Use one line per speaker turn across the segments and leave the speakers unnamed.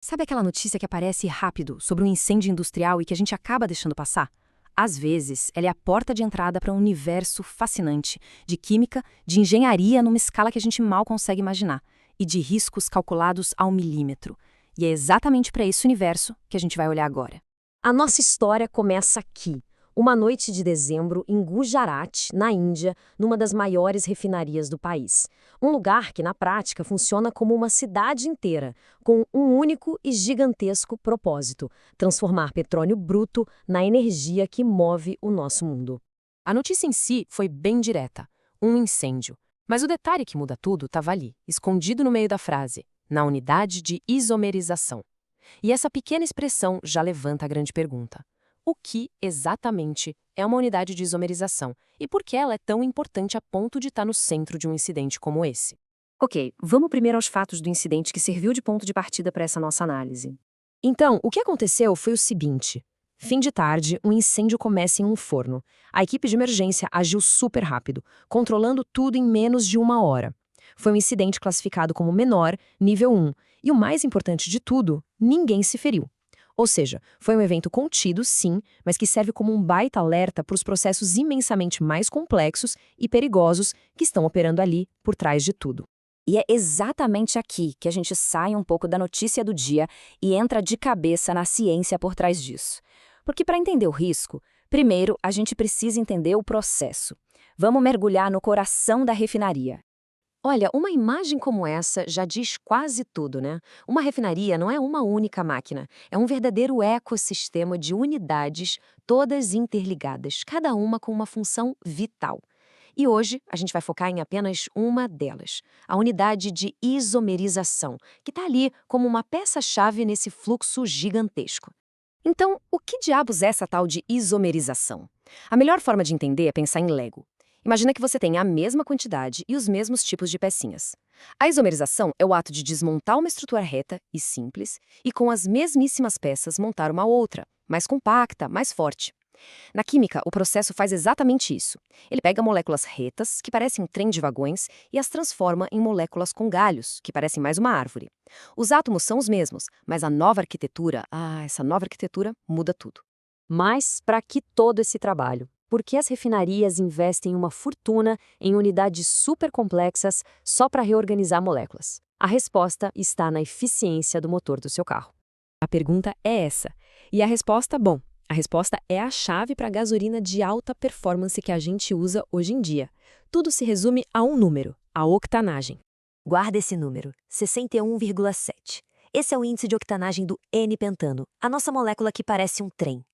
Sabe aquela notícia que aparece rápido sobre um incêndio industrial e que a gente acaba deixando passar? Às vezes, ela é a porta de entrada para um universo fascinante de química, de engenharia numa escala que a gente mal consegue imaginar e de riscos calculados ao milímetro. E é exatamente para esse universo que a gente vai olhar agora.
A nossa história começa aqui, uma noite de dezembro em Gujarat, na Índia, numa das maiores refinarias do país. Um lugar que, na prática, funciona como uma cidade inteira, com um único e gigantesco propósito: transformar petróleo bruto na energia que move o nosso mundo.
A notícia em si foi bem direta: um incêndio. Mas o detalhe que muda tudo estava ali, escondido no meio da frase, na unidade de isomerização. E essa pequena expressão já levanta a grande pergunta: o que exatamente é uma unidade de isomerização e por que ela é tão importante a ponto de estar no centro de um incidente como esse?
Ok, vamos primeiro aos fatos do incidente que serviu de ponto de partida para essa nossa análise.
Então, o que aconteceu foi o seguinte. Fim de tarde, um incêndio começa em um forno. A equipe de emergência agiu super rápido, controlando tudo em menos de uma hora. Foi um incidente classificado como menor, nível 1, e o mais importante de tudo, ninguém se feriu. Ou seja, foi um evento contido, sim, mas que serve como um baita alerta para os processos imensamente mais complexos e perigosos que estão operando ali por trás de tudo.
E é exatamente aqui que a gente sai um pouco da notícia do dia e entra de cabeça na ciência por trás disso. Porque para entender o risco, primeiro a gente precisa entender o processo. Vamos mergulhar no coração da refinaria.
Olha, uma imagem como essa já diz quase tudo, né? Uma refinaria não é uma única máquina, é um verdadeiro ecossistema de unidades, todas interligadas, cada uma com uma função vital. E hoje a gente vai focar em apenas uma delas, a unidade de isomerização, que está ali como uma peça-chave nesse fluxo gigantesco.
Então, o que diabos é essa tal de isomerização? A melhor forma de entender é pensar em Lego. Imagina que você tem a mesma quantidade e os mesmos tipos de pecinhas. A isomerização é o ato de desmontar uma estrutura reta e simples e com as mesmíssimas peças montar uma outra, mais compacta, mais forte. Na química, o processo faz exatamente isso. Ele pega moléculas retas, que parecem um trem de vagões, e as transforma em moléculas com galhos, que parecem mais uma árvore. Os átomos são os mesmos, mas a nova arquitetura, essa nova arquitetura muda tudo.
Mas para que todo esse trabalho? Por que as refinarias investem uma fortuna em unidades super complexas só para reorganizar moléculas? A resposta está na eficiência do motor do seu carro.
A pergunta é essa. E a resposta, bom, a resposta é a chave para a gasolina de alta performance que a gente usa hoje em dia. Tudo se resume a um número, a octanagem.
Guarda esse número, 61,7. Esse é o índice de octanagem do N-pentano, a nossa molécula que parece um trem.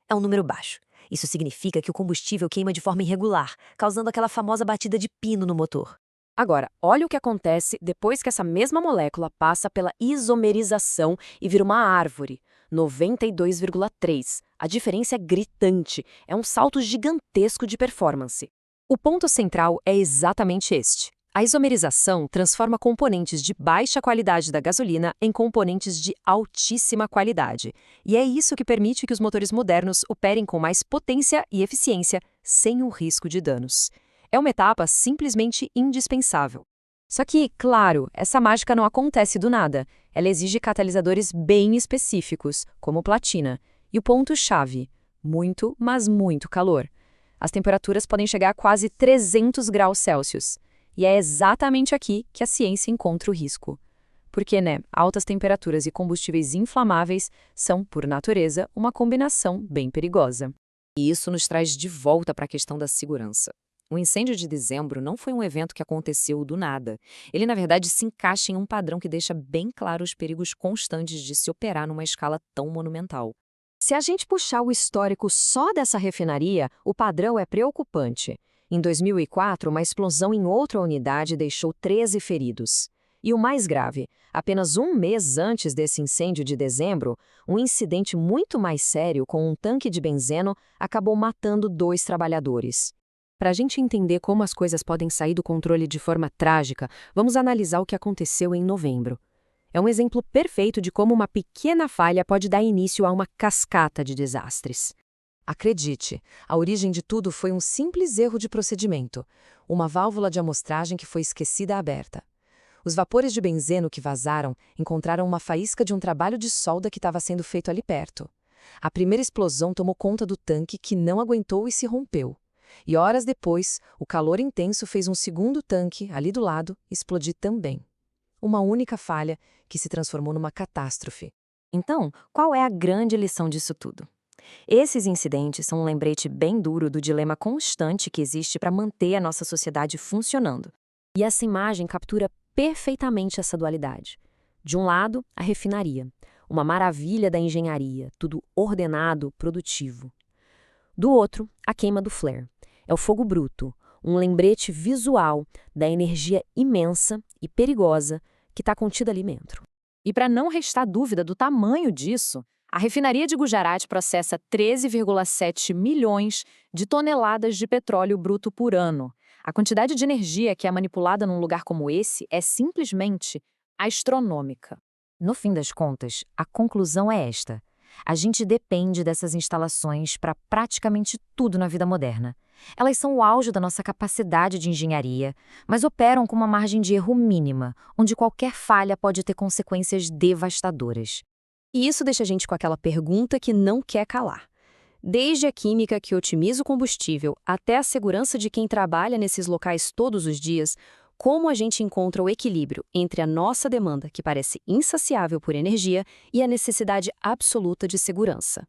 É um número baixo. Isso significa que o combustível queima de forma irregular, causando aquela famosa batida de pino no motor.
Agora, olha o que acontece depois que essa mesma molécula passa pela isomerização e vira uma árvore. 92,3. A diferença é gritante, é um salto gigantesco de performance. O ponto central é exatamente este. A isomerização transforma componentes de baixa qualidade da gasolina em componentes de altíssima qualidade. E é isso que permite que os motores modernos operem com mais potência e eficiência, sem o risco de danos. É uma etapa simplesmente indispensável. Só que, claro, essa mágica não acontece do nada. Ela exige catalisadores bem específicos, como platina. E o ponto-chave: muito, mas muito calor. As temperaturas podem chegar a quase 300 graus Celsius. E é exatamente aqui que a ciência encontra o risco. Porque, altas temperaturas e combustíveis inflamáveis são, por natureza, uma combinação bem perigosa.
E isso nos traz de volta para a questão da segurança. O incêndio de dezembro não foi um evento que aconteceu do nada. Ele, na verdade, se encaixa em um padrão que deixa bem claro os perigos constantes de se operar numa escala tão monumental.
Se a gente puxar o histórico só dessa refinaria, o padrão é preocupante. Em 2004, uma explosão em outra unidade deixou 13 feridos. E o mais grave, apenas um mês antes desse incêndio de dezembro, um incidente muito mais sério com um tanque de benzeno acabou matando 2 trabalhadores.
Para a gente entender como as coisas podem sair do controle de forma trágica, vamos analisar o que aconteceu em novembro. É um exemplo perfeito de como uma pequena falha pode dar início a uma cascata de desastres.
Acredite, a origem de tudo foi um simples erro de procedimento, uma válvula de amostragem que foi esquecida aberta. Os vapores de benzeno que vazaram encontraram uma faísca de um trabalho de solda que estava sendo feito ali perto. A primeira explosão tomou conta do tanque, que não aguentou e se rompeu. E horas depois, o calor intenso fez um segundo tanque, ali do lado, explodir também. Uma única falha que se transformou numa catástrofe.
Então, qual é a grande lição disso tudo? Esses incidentes são um lembrete bem duro do dilema constante que existe para manter a nossa sociedade funcionando.
E essa imagem captura perfeitamente essa dualidade. De um lado, a refinaria, uma maravilha da engenharia, tudo ordenado, produtivo. Do outro, a queima do flare. É o fogo bruto, um lembrete visual da energia imensa e perigosa que está contida ali dentro.
E para não restar dúvida do tamanho disso, a refinaria de Gujarat processa 13,7 milhões de toneladas de petróleo bruto por ano. A quantidade de energia que é manipulada num lugar como esse é simplesmente astronômica.
No fim das contas, a conclusão é esta. A gente depende dessas instalações para praticamente tudo na vida moderna. Elas são o auge da nossa capacidade de engenharia, mas operam com uma margem de erro mínima, onde qualquer falha pode ter consequências devastadoras.
E isso deixa a gente com aquela pergunta que não quer calar. Desde a química que otimiza o combustível até a segurança de quem trabalha nesses locais todos os dias, como a gente encontra o equilíbrio entre a nossa demanda, que parece insaciável por energia, e a necessidade absoluta de segurança?